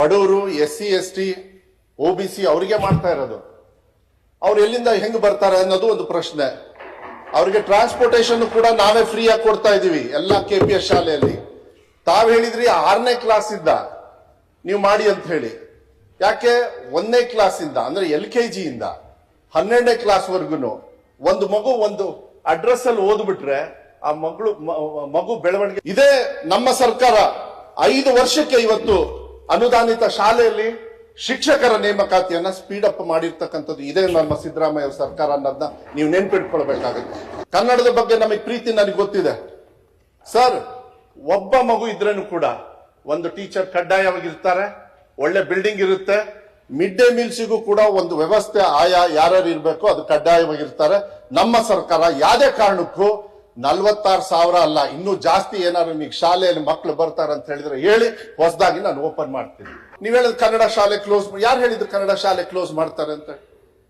ಬಡವರು, SC ST OBC ಅವರಿಗೆ ಮಾಡ್ತಾ ಇರೋದು. ಅವ್ರು ಎಲ್ಲಿಂದ ಹೆಂಗ್ ಬರ್ತಾರೆ ಅನ್ನೋದು ಒಂದು ಪ್ರಶ್ನೆ. ಅವ್ರಿಗೆ ಟ್ರಾನ್ಸ್ಪೋರ್ಟೇಶನ್ ಕೂಡ ನಾವೇ ಫ್ರೀ ಆಗಿ ಕೊಡ್ತಾ ಇದೀವಿ ಎಲ್ಲ KPS ಶಾಲೆಯಲ್ಲಿ. ತಾವ್ ಹೇಳಿದ್ರಿ 6ನೇ ಕ್ಲಾಸ್ ಇಂದ ನೀವು ಮಾಡಿ ಅಂತ ಹೇಳಿ. ಯಾಕೆ 1ನೇ ಕ್ಲಾಸ್ ಇಂದ ಅಂದ್ರೆ LKG ಇಂದ 12ನೇ ಕ್ಲಾಸ್ ವರ್ಗುನು ಒಂದು ಮಗು ಒಂದು ಅಡ್ರೆಸ್ ಅಲ್ಲಿ ಓದ್ಬಿಟ್ರೆ ಆ ಮಗು ಬೆಳವಣಿಗೆ. ಇದೇ ನಮ್ಮ ಸರ್ಕಾರ 5 ವರ್ಷಕ್ಕೆ ಇವತ್ತು ಅನುದಾನಿತ ಶಾಲೆಯಲ್ಲಿ ಶಿಕ್ಷಕರ ನೇಮಕಾತಿಯನ್ನ ಸ್ಪೀಡ್ ಅಪ್ ಮಾಡಿರ್ತಕ್ಕಂಥದ್ದು ಇದೇ ನಮ್ಮ ಸಿದ್ದರಾಮಯ್ಯ ಸರ್ಕಾರ ಅನ್ನೋದನ್ನ ನೀವು ನೆನ್ಪಿಟ್ಕೊಳ್ಬೇಕಾಗುತ್ತೆ. ಕನ್ನಡದ ಬಗ್ಗೆ ನಮಗೆ ಪ್ರೀತಿ ನನಗೆ ಗೊತ್ತಿದೆ ಸರ್. ಒಬ್ಬ ಮಗು ಇದ್ರೇನು ಕೂಡ ಒಂದು ಟೀಚರ್ ಕಡ್ಡಾಯವಾಗಿರ್ತಾರೆ, ಒಳ್ಳೆ ಬಿಲ್ಡಿಂಗ್ ಇರುತ್ತೆ, ಮಿಡ್ ಡೇ ಮೀಲ್ಸಿಗೂ ಕೂಡ ಒಂದು ವ್ಯವಸ್ಥೆ ಆಯಾ ಯಾರ್ಯಾರು ಇರಬೇಕು ಅದು ಕಡ್ಡಾಯವಾಗಿರ್ತಾರೆ. ನಮ್ಮ ಸರ್ಕಾರ ಯಾವುದೇ ಕಾರಣಕ್ಕೂ 46,000 ಅಲ್ಲ, ಇನ್ನೂ ಜಾಸ್ತಿ ಏನಾದ್ರು ನಿಮಗೆ ಶಾಲೆಯಲ್ಲಿ ಮಕ್ಕಳು ಬರ್ತಾರೆ ಅಂತ ಹೇಳಿದ್ರೆ ಹೇಳಿ, ಹೊಸದಾಗಿ ನಾನು ಓಪನ್ ಮಾಡ್ತೀನಿ. ನೀವ್ ಹೇಳಿದ್ ಕನ್ನಡ ಶಾಲೆ ಕ್ಲೋಸ್, ಯಾರು ಹೇಳಿದ್ರು ಕನ್ನಡ ಶಾಲೆ ಕ್ಲೋಸ್ ಮಾಡ್ತಾರೆ ಅಂತ?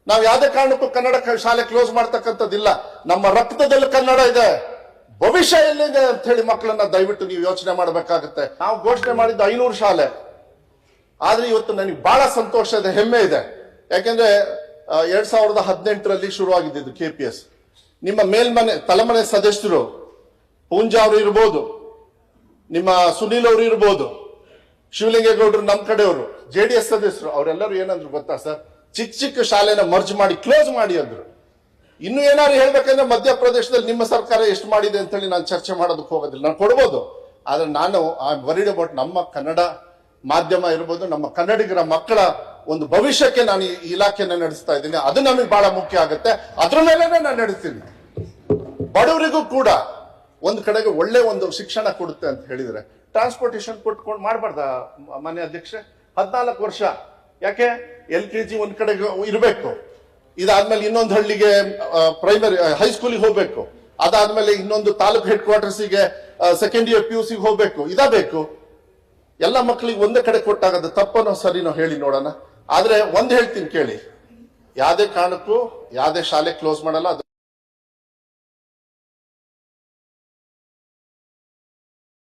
ನಾವ್ ಯಾವುದೇ ಕಾರಣಕ್ಕೂ ಕನ್ನಡ ಶಾಲೆ ಕ್ಲೋಸ್ ಮಾಡ್ತಕ್ಕಂಥದ್ದಿಲ್ಲ. ನಮ್ಮ ರಕ್ತದಲ್ಲಿ ಕನ್ನಡ ಇದೆ, ಭವಿಷ್ಯ ಎಲ್ಲಿದೆ ಅಂತ ಹೇಳಿ ಮಕ್ಕಳನ್ನ ದಯವಿಟ್ಟು ನೀವು ಯೋಚನೆ ಮಾಡಬೇಕಾಗುತ್ತೆ. ನಾವು ಘೋಷಣೆ ಮಾಡಿದ್ದು 500 ಶಾಲೆ, ಆದ್ರೆ ಇವತ್ತು ನನಗೆ ಬಹಳ ಸಂತೋಷ ಇದೆ, ಹೆಮ್ಮೆ ಇದೆ. ಯಾಕೆಂದ್ರೆ 2018ರಲ್ಲಿ ಶುರುವಾಗಿದ್ದು KPS. ನಿಮ್ಮ ಮೇಲ್ಮನೆ ತಲೆಮನೆ ಸದಸ್ಯರು ಪೂಂಜಾ ಅವರು ಇರ್ಬೋದು, ನಿಮ್ಮ ಸುನೀಲ್ ಅವರು ಇರ್ಬೋದು, ಶಿವಲಿಂಗೇಗೌಡರು ನಮ್ಮ ಕಡೆಯವರು, JDS ಸದಸ್ಯರು, ಅವರೆಲ್ಲರೂ ಏನಂದ್ರು ಗೊತ್ತಾ ಸರ್? ಚಿಕ್ಕ ಚಿಕ್ಕ ಶಾಲೆನ ಮರ್ಜ್ ಮಾಡಿ ಕ್ಲೋಸ್ ಮಾಡಿ ಅಂದ್ರು. ಇನ್ನು ಏನಾದ್ರು ಹೇಳ್ಬೇಕಂದ್ರೆ ಮಧ್ಯಪ್ರದೇಶದಲ್ಲಿ ನಿಮ್ಮ ಸರ್ಕಾರ ಎಷ್ಟು ಮಾಡಿದೆ ಅಂತ ಹೇಳಿ ನಾನು ಚರ್ಚೆ ಮಾಡೋದಕ್ಕೆ ಹೋಗೋದಿಲ್ಲ. ನಾನು ಕೊಡ್ಬೋದು, ಆದ್ರೆ ನಾನು ಐ ಆಮ್ ವರಿಡ್ ಅಬೌಟ್ ನಮ್ಮ ಕನ್ನಡ ಮಾಧ್ಯಮ ಇರ್ಬೋದು, ನಮ್ಮ ಕನ್ನಡಿಗರ ಮಕ್ಕಳ ಒಂದು ಭವಿಷ್ಯಕ್ಕೆ ನಾನು ಈ ಇಲಾಖೆನ ನಡೆಸ್ತಾ ಇದ್ದೀನಿ. ಅದು ನಮಗೆ ಬಹಳ ಮುಖ್ಯ ಆಗುತ್ತೆ, ಅದ್ರ ಮೇಲೆ ನಾನು ನಡೆಸ್ತೀನಿ. ಬಡವರಿಗೂ ಕೂಡ ಒಂದು ಕಡೆಗೆ ಒಳ್ಳೆ ಒಂದು ಶಿಕ್ಷಣ ಕೊಡುತ್ತೆ ಅಂತ ಹೇಳಿದ್ರೆ ಟ್ರಾನ್ಸ್ಪೋರ್ಟೇಶನ್ ಕೊಟ್ಕೊಂಡು ಮಾಡಬಾರ್ದ ಮಾನ್ಯ ಅಧ್ಯಕ್ಷೆ? 14 ವರ್ಷ ಯಾಕೆ? LKG ಒಂದ್ ಕಡೆಗೆ ಇರಬೇಕು, ಇದಾದ್ಮೇಲೆ ಇನ್ನೊಂದು ಹಳ್ಳಿಗೆ ಪ್ರೈಮರಿ ಹೈಸ್ಕೂಲಿಗೆ ಹೋಗ್ಬೇಕು, ಅದಾದ್ಮೇಲೆ ಇನ್ನೊಂದು ತಾಲೂಕು ಹೆಡ್ ಕ್ವಾರ್ಟರ್ಸಿಗೆ ಸೆಕೆಂಡ್ ಇಯರ್ PUC ಹೋಗ್ಬೇಕು, ಇದಬೇಕು. ಎಲ್ಲ ಮಕ್ಕಳಿಗೆ ಒಂದೇ ಕಡೆ ಕೊಟ್ಟಾಗದ ತಪ್ಪನೋ ಸರಿನೋ ಹೇಳಿ ನೋಡೋಣ. ಆದ್ರೆ ಒಂದ್ ಹೇಳ್ತೀನಿ ಕೇಳಿ, ಯಾವುದೇ ಕಾರಣಕ್ಕೂ ಯಾವುದೇ ಶಾಲೆ ಕ್ಲೋಸ್ ಮಾಡಲ್ಲ.